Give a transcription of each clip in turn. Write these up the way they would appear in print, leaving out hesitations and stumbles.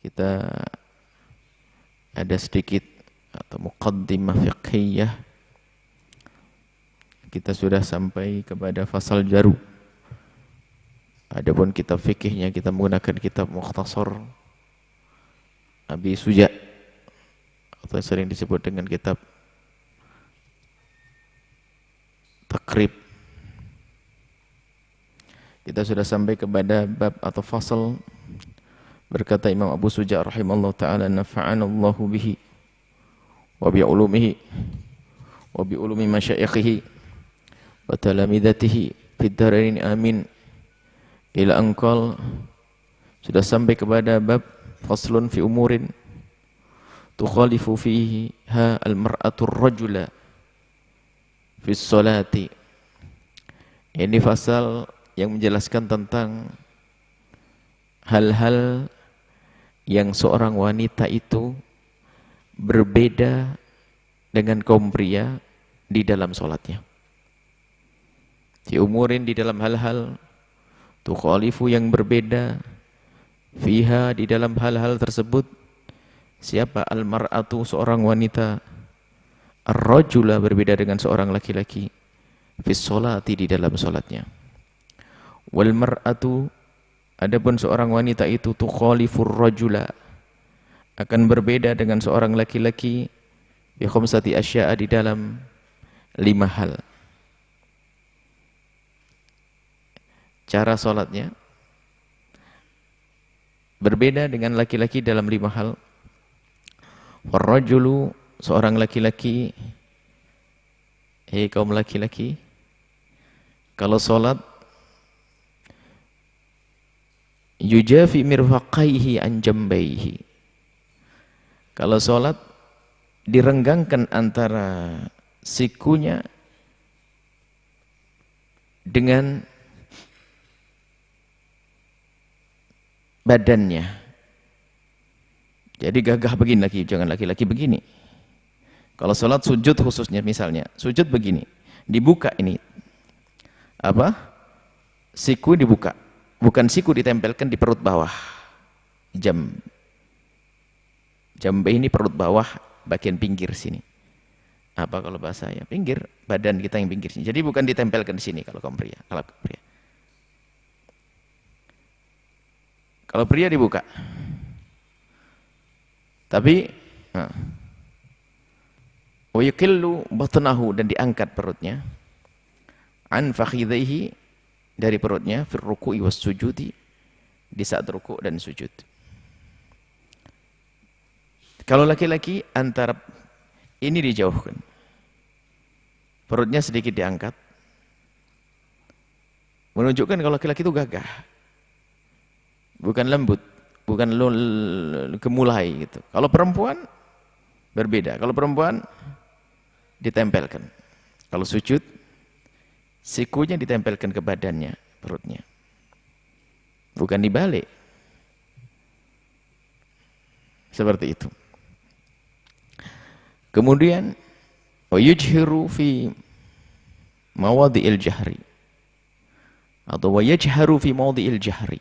kita ada sedikit atau muqaddimah fiqhiyah. Kita sudah sampai kepada fasal jaru. Adapun kitab fikihnya kita menggunakan kitab Mukhtasar Abi Suja atau sering disebut dengan kitab Takrib. Kita sudah sampai kepada bab atau fasal. Berkata Imam Abu Suja rahimallahu taala, nafa'anallahu bihi wa bi ulumihi wa bi ulumi masyayikhihi wa talamidatihi fid dharain amin. Ila angkal sudah sampai kepada bab faslun fi umurin tukhalifu fiha al-mar'atu ar-rajula fi sholati. Ini fasal yang menjelaskan tentang hal-hal yang seorang wanita itu berbeda dengan kaum pria di dalam sholatnya. Fi umurin, di dalam hal-hal, tukhalifu, yang berbeda, fiha, di dalam hal-hal tersebut, siapa? Al-mar'atu, seorang wanita, ar-rajula, berbeda dengan seorang laki-laki, fis sholati, di dalam sholatnya. Wal mar'atu, adapun seorang wanita itu, tukhalifur rajula, akan berbeda dengan seorang laki-laki, bi khamsati asya'a, di dalam 5 hal. Cara sholatnya berbeda dengan laki-laki dalam 5 hal. Warrajulu, seorang laki-laki, hei kaum laki-laki, kalau sholat, yujafi mirfaqaihi an jambaihi, kalau sholat direnggangkan antara sikunya dengan badannya. Jadi gagah begini lagi, jangan laki-laki begini. Kalau sholat sujud khususnya, misalnya sujud begini, dibuka ini apa? Siku dibuka, bukan siku ditempelkan di perut bawah. Jambe ini perut bawah, bagian pinggir sini. Apa kalau bahasanya? Pinggir, badan kita yang pinggir sini. Jadi bukan ditempelkan di sini kalau kaum pria. Kalau pria dibuka. Tapi wa yuqillu batnahu, dan diangkat perutnya, an fakhidhihi, dari perutnya, fir ruku'i was sujudi, di saat ruku' dan sujud. Kalau laki-laki, antara ini dijauhkan, perutnya sedikit diangkat, menunjukkan kalau laki-laki itu gagah, bukan lembut, bukan gemulai gitu. Kalau perempuan berbeda. Kalau perempuan ditempelkan. Kalau sujud, sikunya ditempelkan ke badannya, perutnya. Bukan dibalik. Seperti itu. Kemudian wa yujhiru fi mawadhi'il jahri, atau wa yajharu fi mawadhi'il jahri.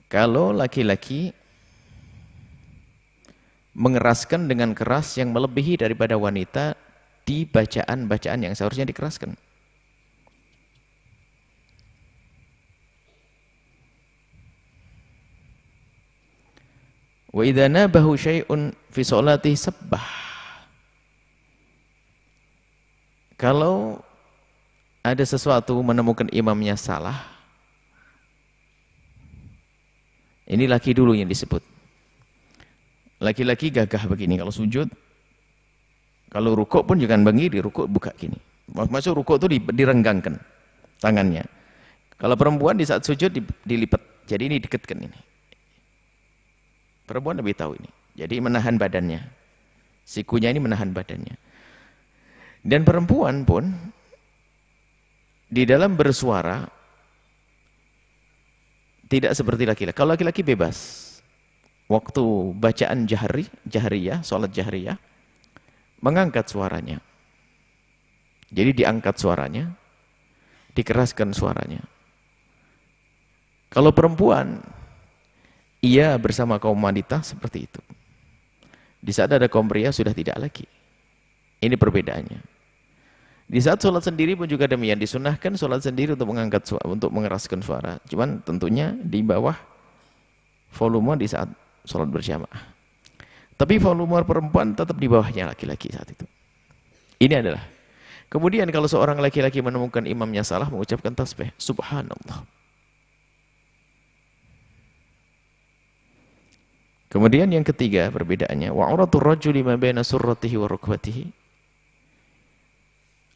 Kalau laki-laki mengeraskan dengan keras yang melebihi daripada wanita di bacaan-bacaan yang seharusnya dikeraskan. Wa idza nabahu syai'un fi sholati sabbah. Kalau ada sesuatu menemukan imamnya salah, ini laki dulu yang disebut. Laki-laki gagah begini kalau sujud. Kalau rukuk pun jangan begini, rukuk buka gini. Maksud rukuk itu direnggangkan tangannya. Kalau perempuan di saat sujud dilipat. Jadi ini dekatkan ini. Perempuan lebih tahu ini. Jadi menahan badannya. Sikunya ini menahan badannya. Dan perempuan pun di dalam bersuara tidak seperti laki-laki. Kalau laki-laki bebas. Waktu bacaan jahriyah, sholat jahriyah, mengangkat suaranya. Jadi diangkat suaranya, dikeraskan suaranya. Kalau perempuan, Ia bersama kaum wanita seperti itu. Di saat ada kaum pria sudah tidak lagi. Ini perbedaannya. Di saat sholat sendiri pun juga demikian, disunahkan sholat sendiri untuk mengangkat suara, untuk mengeraskan suara. Cuman tentunya di bawah volume di saat sholat berjamaah. Tapi volume perempuan tetap di bawahnya laki-laki saat itu. Ini adalah. Kemudian kalau seorang laki-laki menemukan imamnya salah, mengucapkan tasbih, subhanallah. Kemudian yang ketiga perbedaannya, wa auratul rajuli ma baina surratihi wa rukbatihi.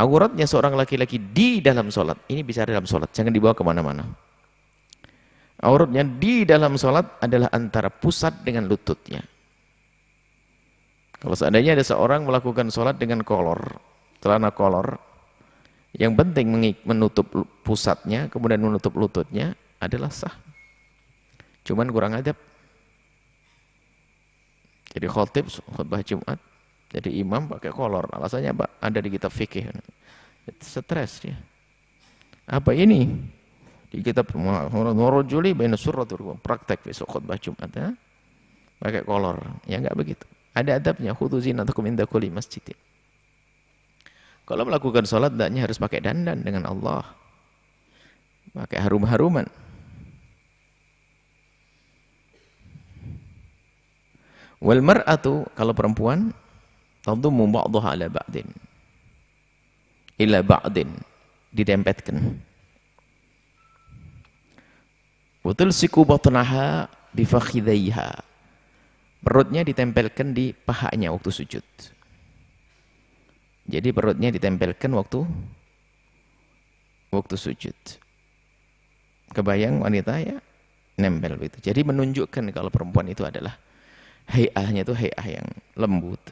Auratnya seorang laki-laki di dalam sholat, ini bisa dalam sholat, jangan dibawa kemana-mana. Auratnya di dalam sholat adalah antara pusat dengan lututnya. Kalau seandainya ada seorang melakukan sholat dengan kolor, celana kolor, yang penting menutup pusatnya, kemudian menutup lututnya, adalah sah. Cuman kurang adab. Jadi khotib, khutbah Jumat, jadi imam pakai kolor. Alasannya apa? Ada di kitab fikih. Stres dia. Apa ini? Di kitab Warajuli baina surratul praktek besok khutbah Jumat ya. Pakai kolor. Ya enggak begitu. Ada adabnya, khudzu zinatakum inda kulli masjid. Kalau melakukan salat hendaknya harus pakai dandan dengan Allah. Pakai harum-haruman. Wal mar'atu, kalau perempuan, tadummu ba'daha ala ba'din. Ila ba'din, ditempetkan. Wa tulsiku batnaha bi fakhidaiha. Perutnya ditempelkan di pahanya waktu sujud. Jadi perutnya ditempelkan waktu sujud. Kebayang wanita ya, nempel begitu. Jadi menunjukkan kalau perempuan itu adalah hayahnya itu hayah yang lembut.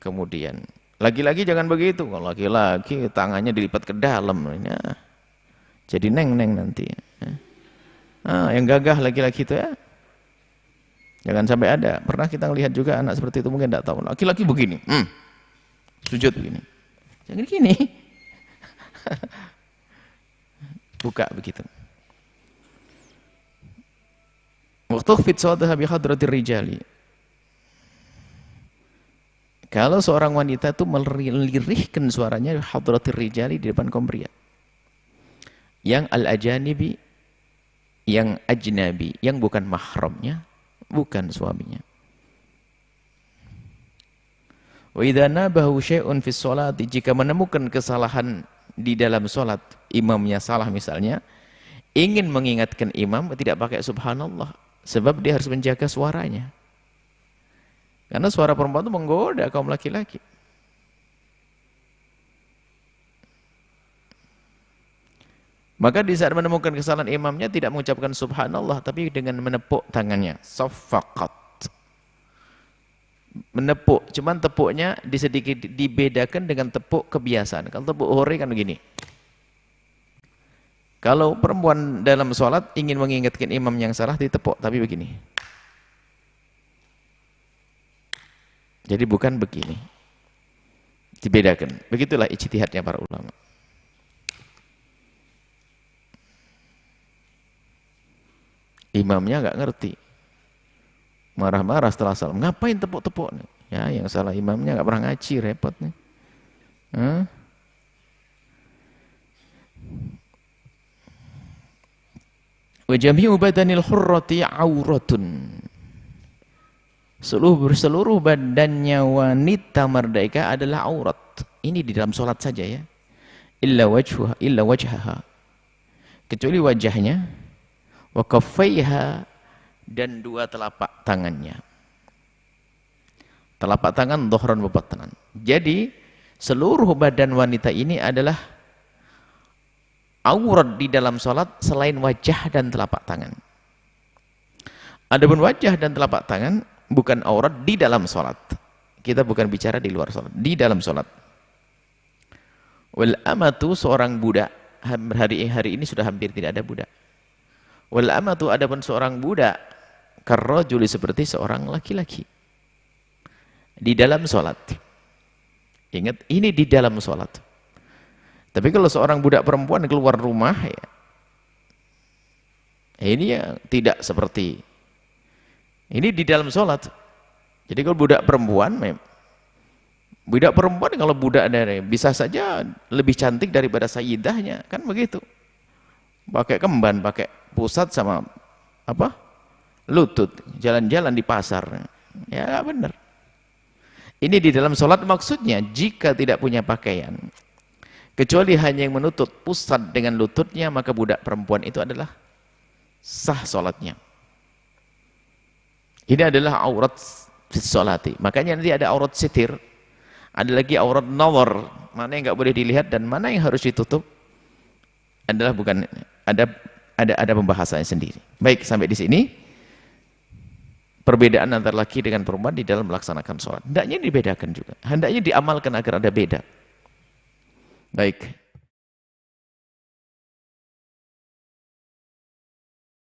Kemudian laki-laki jangan begitu. Kalau laki-laki tangannya dilipat ke dalam, ya. Jadi neng-neng nanti. Yang gagah laki-laki itu ya. Jangan sampai ada. Pernah kita lihat juga anak seperti itu, mungkin tidak tahu. Laki-laki begini, sujud begini. Jangan gini. Buka begitu. Wakhfid sawtaha bi hadratir rijali. Kalau seorang wanita itu melirihkan suaranya hadratir rijali di depan kaum pria. Yang al-ajanibi, yang ajnabi, yang bukan mahramnya, bukan suaminya. Wa idza nabahu syai'un fi sholati, jika menemukan kesalahan di dalam salat, imamnya salah misalnya, ingin mengingatkan imam, tidak pakai subhanallah. Sebab dia harus menjaga suaranya. Karena suara perempuan itu menggoda kaum laki-laki. Maka di saat menemukan kesalahan imamnya tidak mengucapkan subhanallah, tapi dengan menepuk tangannya. Saffaqat. Menepuk, cuman tepuknya sedikit dibedakan dengan tepuk kebiasaan. Kalau tepuk hore kan begini. Kalau perempuan dalam sholat ingin mengingatkan imam yang salah, ditepuk, tapi begini. Jadi bukan begini. Dibedakan. Begitulah ijtihadnya para ulama. Imamnya nggak ngerti. Marah-marah setelah salam. Ngapain tepuk-tepuk? Ya, yang salah imamnya nggak pernah ngaji, repot nih. Wa jami'u badanil hurrati auratun. Seluruh badannya wanita merdeka adalah aurat. Ini di dalam sholat saja ya. Illa wajhaha. Kecuali wajahnya, wa kaffaiha, dan dua telapak tangannya. Telapak tangan dhuhran wa batnan. Jadi seluruh badan wanita ini adalah aurat di dalam sholat selain wajah dan telapak tangan. Adapun wajah dan telapak tangan bukan aurat di dalam sholat. Kita bukan bicara di luar sholat, di dalam sholat. Wal amatu, seorang budak, hari ini sudah hampir tidak ada budak. Wal amatu, adapun seorang budak, karrajuli, seperti seorang laki-laki di dalam sholat. Ingat, ini di dalam sholat. Tapi kalau seorang budak perempuan keluar rumah, ya, ini ya tidak seperti Ini di dalam sholat. Jadi kalau budak perempuan kalau budak dari bisa saja lebih cantik daripada sayyidahnya, kan begitu. Pakai kemban, pakai pusat sama apa? Lutut, jalan-jalan di pasar. Ya nggak benar. Ini di dalam sholat maksudnya jika tidak punya pakaian, kecuali hanya yang menutup pusat dengan lututnya, maka budak perempuan itu adalah sah sholatnya. Ini adalah aurat sholati. Makanya nanti ada aurat sitir, ada lagi aurat nawar, mana yang nggak boleh dilihat dan mana yang harus ditutup adalah bukan ada pembahasannya sendiri. Baik, sampai di sini perbedaan antara laki dengan perempuan di dalam melaksanakan sholat. Hendaknya dibedakan juga, hendaknya diamalkan agar ada beda. Baik.